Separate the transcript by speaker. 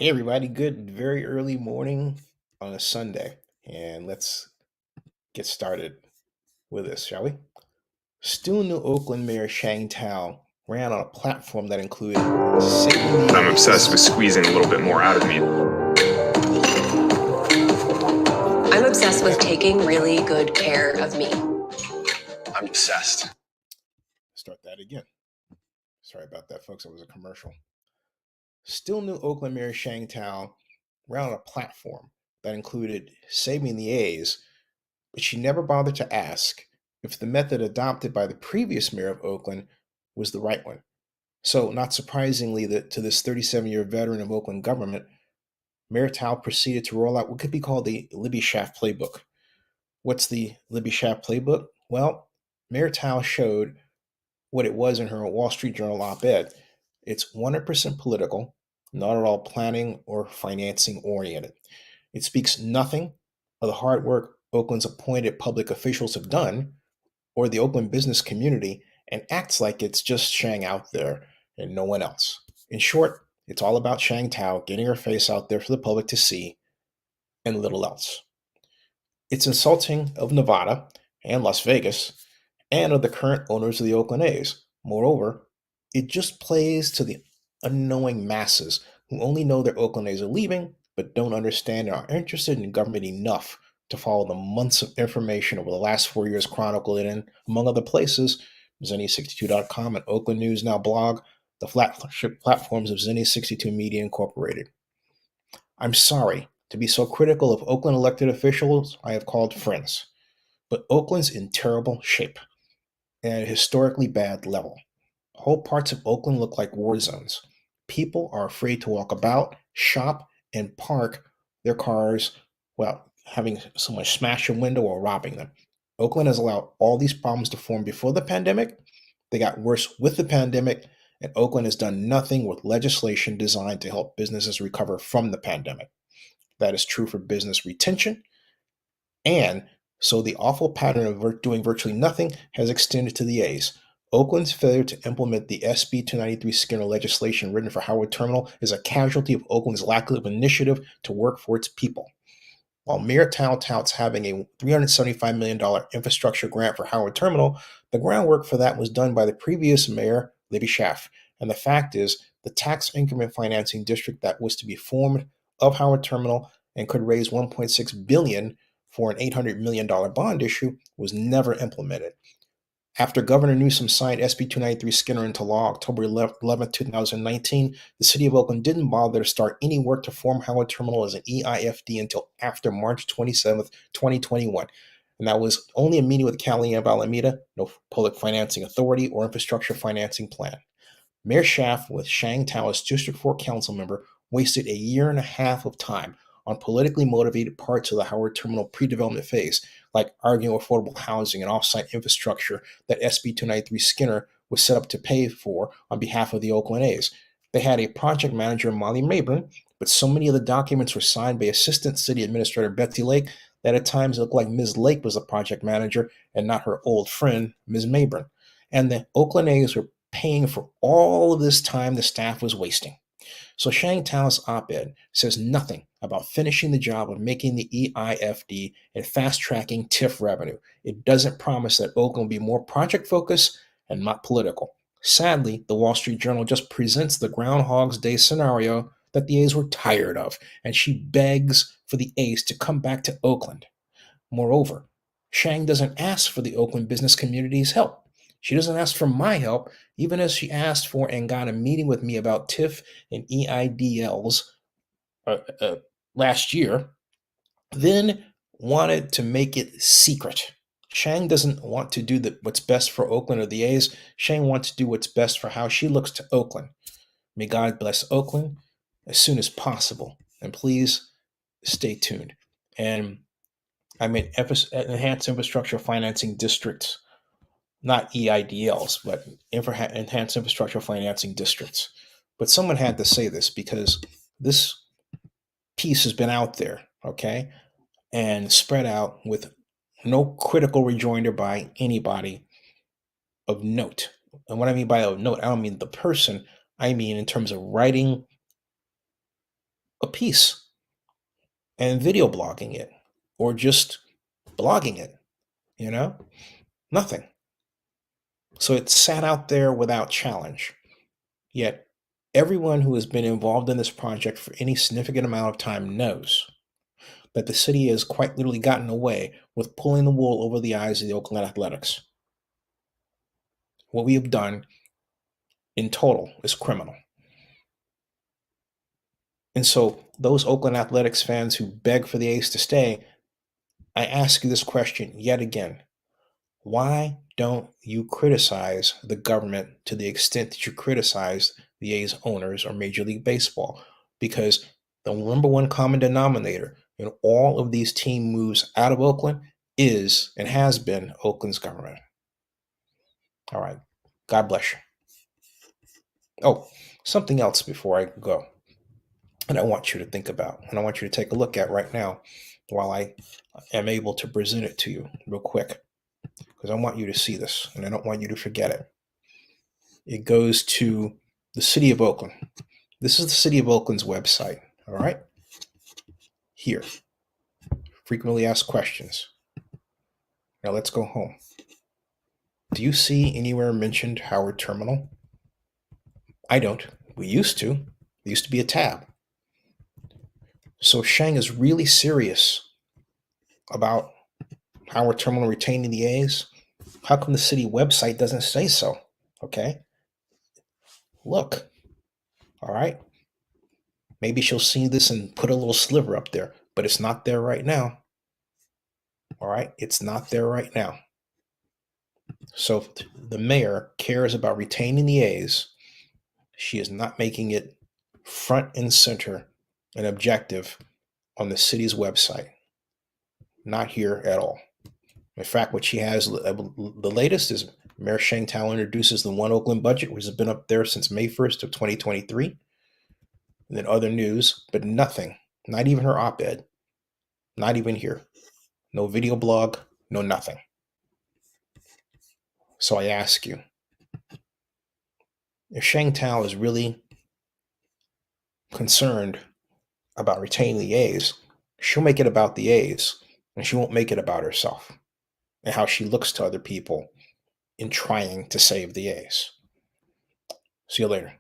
Speaker 1: Hey everybody, good very early morning on a Sunday. And let's get started with this, shall we? Still new Oakland Mayor Sheng Thao ran on a platform that included saving the
Speaker 2: I'm obsessed with
Speaker 1: A's.
Speaker 2: squeezing a little bit more out of me.
Speaker 3: I'm obsessed with taking really good care of me.
Speaker 2: I'm obsessed.
Speaker 1: Start that again. Sorry about that, folks. It was a commercial. Still new Oakland Mayor Sheng Thao ran on a platform that included saving the A's, but she never bothered to ask if the method adopted by the previous mayor of Oakland was the right one. So, not surprisingly, to this 37-year veteran of Oakland government, Mayor Thao proceeded to roll out what could be called the Libby Schaaf Playbook. What's the Libby Schaaf Playbook? Well, Mayor Thao showed what it was in her Wall Street Journal op-ed. It's 100% political, not at all planning or financing oriented. It speaks nothing of the hard work Oakland's appointed public officials have done or the Oakland business community and acts like it's just Shang out there and no one else. In short, it's all about Shang Thao getting her face out there for the public to see and little else. It's insulting of Nevada and Las Vegas and of the current owners of the Oakland A's. Moreover, it just plays to the unknowing masses who only know their Oakland A's are leaving but don't understand and are interested in government enough to follow the months of information over the last 4 years chronicled in, among other places, Zenny62.com and Oakland News Now blog, the flagship platforms of Zenny62 Media Incorporated. I'm sorry to be so critical of Oakland elected officials I have called friends, but Oakland's in terrible shape and at a historically bad level. Whole parts of Oakland look like war zones. People are afraid to walk about, shop, and park their cars without having someone smash a window or robbing them. Oakland has allowed all these problems to form before the pandemic. They got worse with the pandemic, and Oakland has done nothing with legislation designed to help businesses recover from the pandemic. That is true for business retention, and so the awful pattern of doing virtually nothing has extended to the A's. Oakland's failure to implement the SB 293 Skinner legislation written for Howard Terminal is a casualty of Oakland's lack of initiative to work for its people. While Mayor Thao touts having a $375 million infrastructure grant for Howard Terminal, the groundwork for that was done by the previous mayor, Libby Schaaf. And the fact is, the tax increment financing district that was to be formed of Howard Terminal and could raise $1.6 billion for an $800 million bond issue was never implemented. After Governor Newsom signed SB 293 Skinner into law October 11, 2019, the city of Oakland didn't bother to start any work to form Howard Terminal as an EIFD until after March 27, 2021. And that was only a meeting with Cali of Alameda, no public financing authority or infrastructure financing plan. Mayor Schaaf, with Sheng Thao as District 4 council member, wasted a year and a half of time on politically motivated parts of the Howard Terminal pre-development phase, like arguing affordable housing and off-site infrastructure that SB 293 Skinner was set up to pay for on behalf of the Oakland A's. They had a project manager, Molly Mabern, but so many of the documents were signed by Assistant City Administrator Betsy Lake that at times it looked like Ms. Lake was the project manager and not her old friend, Ms. Mabern. And the Oakland A's were paying for all of this time the staff was wasting. So Sheng Thao's op-ed says nothing about finishing the job of making the EIFD and fast-tracking TIF revenue. It doesn't promise that Oakland will be more project-focused and not political. Sadly, the Wall Street Journal just presents the Groundhog's Day scenario that the A's were tired of, and she begs for the A's to come back to Oakland. Moreover, Shang doesn't ask for the Oakland business community's help. She doesn't ask for my help, even as she asked for and got a meeting with me about TIF and EIDLs last year, then wanted to make it secret. Shang doesn't want to do what's best for Oakland or the A's. Shang wants to do what's best for how she looks to Oakland. May God bless Oakland as soon as possible. And please stay tuned. And I mean, enhanced infrastructure financing districts, not EIDLs, but enhanced infrastructure financing districts. But someone had to say this because this piece has been out there, okay, and spread out with no critical rejoinder by anybody of note. And what I mean by of note, I don't mean the person, I mean in terms of writing a piece and video blogging it or just blogging it, you know? Nothing. So it sat out there without challenge. Yet everyone who has been involved in this project for any significant amount of time knows that the city has quite literally gotten away with pulling the wool over the eyes of the Oakland Athletics. What we have done in total is criminal. And so those Oakland Athletics fans who beg for the A's to stay, I ask you this question yet again. Why don't you criticize the government to the extent that you criticize the A's owners or Major League Baseball? Because the number one common denominator in all of these team moves out of Oakland is and has been Oakland's government. All right. God bless you. Oh, something else before I go, and I want you to think about, and I want you to take a look at right now while I am able to present it to you real quick, because I want you to see this, and I don't want you to forget it. It goes to the City of Oakland. This is the City of Oakland's website, all right? Here, frequently asked questions. Now let's go home. Do you see anywhere mentioned Howard Terminal? I don't. We used to. There used to be a tab. So Sheng is really serious about Howard Terminal retaining the A's. How come the city website doesn't say so? Okay. Look. All right. Maybe she'll see this and put a little sliver up there, but it's not there right now. All right. It's not there right now. So if the mayor cares about retaining the A's, she is not making it front and center and objective on the city's website. Not here at all. In fact, what she has, the latest is Mayor Sheng Thao introduces the One Oakland budget, which has been up there since May 1st of 2023. And then other news, but nothing, not even her op-ed, not even here. No video blog, no nothing. So I ask you, if Sheng Thao is really concerned about retaining the A's, she'll make it about the A's, and she won't make it about herself and how she looks to other people in trying to save the A's. See you later.